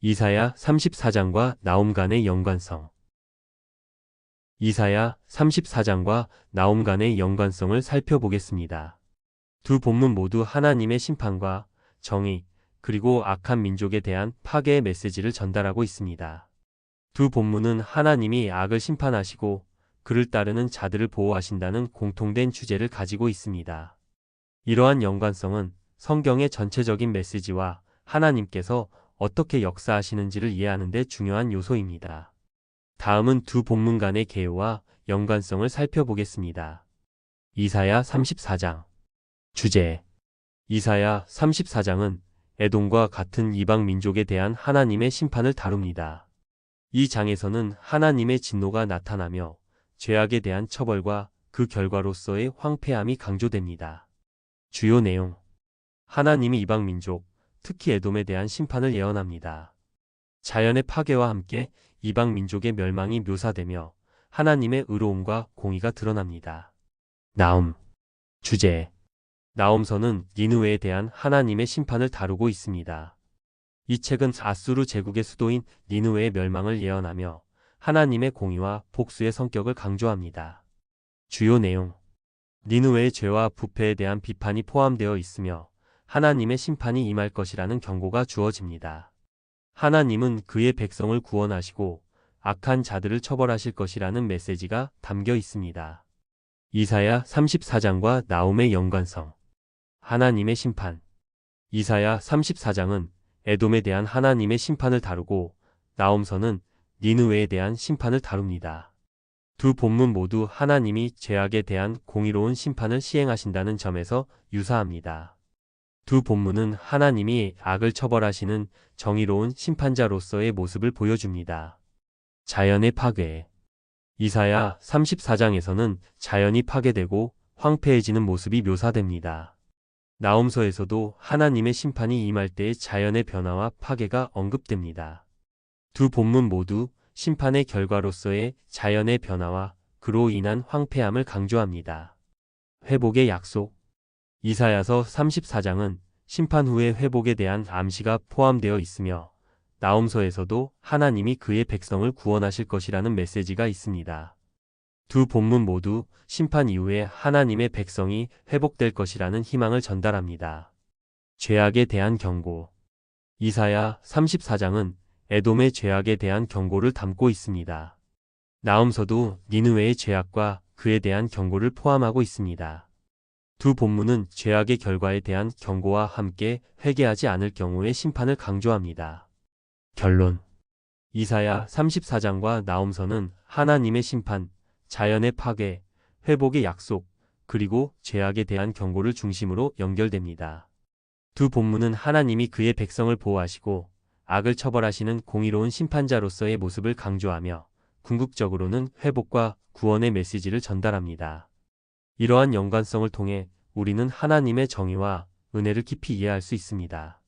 이사야 34장과 나홈 간의 연관성. 이사야 34장과 나홈 간의 연관성을 살펴보겠습니다. 두 본문 모두 하나님의 심판과 정의, 그리고 악한 민족에 대한 파괴의 메시지를 전달하고 있습니다. 두 본문은 하나님이 악을 심판하시고 그를 따르는 자들을 보호하신다는 공통된 주제를 가지고 있습니다. 이러한 연관성은 성경의 전체적인 메시지와 하나님께서 어떻게 역사하시는지를 이해하는 데 중요한 요소입니다. 다음은 두 본문 간의 개요와 연관성을 살펴보겠습니다. 이사야 34장. 주제. 이사야 34장은 에돔과 같은 이방 민족에 대한 하나님의 심판을 다룹니다. 이 장에서는 하나님의 진노가 나타나며 죄악에 대한 처벌과 그 결과로서의 황폐함이 강조됩니다. 주요 내용. 하나님이 이방 민족, 특히 에돔에 대한 심판을 예언합니다. 자연의 파괴와 함께 이방 민족의 멸망이 묘사되며 하나님의 의로움과 공의가 드러납니다. 나홈. 주제. 나홈서는 니느웨에 대한 하나님의 심판을 다루고 있습니다. 이 책은 아수르 제국의 수도인 니느웨의 멸망을 예언하며 하나님의 공의와 복수의 성격을 강조합니다. 주요 내용. 니느웨의 죄와 부패에 대한 비판이 포함되어 있으며 하나님의 심판이 임할 것이라는 경고가 주어집니다. 하나님은 그의 백성을 구원하시고 악한 자들을 처벌하실 것이라는 메시지가 담겨 있습니다. 이사야 34장과 나홈의 연관성. 하나님의 심판. 이사야 34장은 에돔에 대한 하나님의 심판을 다루고 나홈서는 니느웨에 대한 심판을 다룹니다. 두 본문 모두 하나님이 죄악에 대한 공의로운 심판을 시행하신다는 점에서 유사합니다. 두 본문은 하나님이 악을 처벌하시는 정의로운 심판자로서의 모습을 보여줍니다. 자연의 파괴. 이사야 34장에서는 자연이 파괴되고 황폐해지는 모습이 묘사됩니다. 나홈서에서도 하나님의 심판이 임할 때의 자연의 변화와 파괴가 언급됩니다. 두 본문 모두 심판의 결과로서의 자연의 변화와 그로 인한 황폐함을 강조합니다. 회복의 약속. 이사야서 34장은 심판 후의 회복에 대한 암시가 포함되어 있으며 나홈서에서도 하나님이 그의 백성을 구원하실 것이라는 메시지가 있습니다. 두 본문 모두 심판 이후에 하나님의 백성이 회복될 것이라는 희망을 전달합니다. 죄악에 대한 경고. 이사야 34장은 에돔의 죄악에 대한 경고를 담고 있습니다. 나홈서도 니느웨의 죄악과 그에 대한 경고를 포함하고 있습니다. 두 본문은 죄악의 결과에 대한 경고와 함께 회개하지 않을 경우의 심판을 강조합니다. 결론. 이사야 34장과 나홈서는 하나님의 심판, 자연의 파괴, 회복의 약속, 그리고 죄악에 대한 경고를 중심으로 연결됩니다. 두 본문은 하나님이 그의 백성을 보호하시고 악을 처벌하시는 공의로운 심판자로서의 모습을 강조하며 궁극적으로는 회복과 구원의 메시지를 전달합니다. 이러한 연관성을 통해 우리는 하나님의 정의와 은혜를 깊이 이해할 수 있습니다.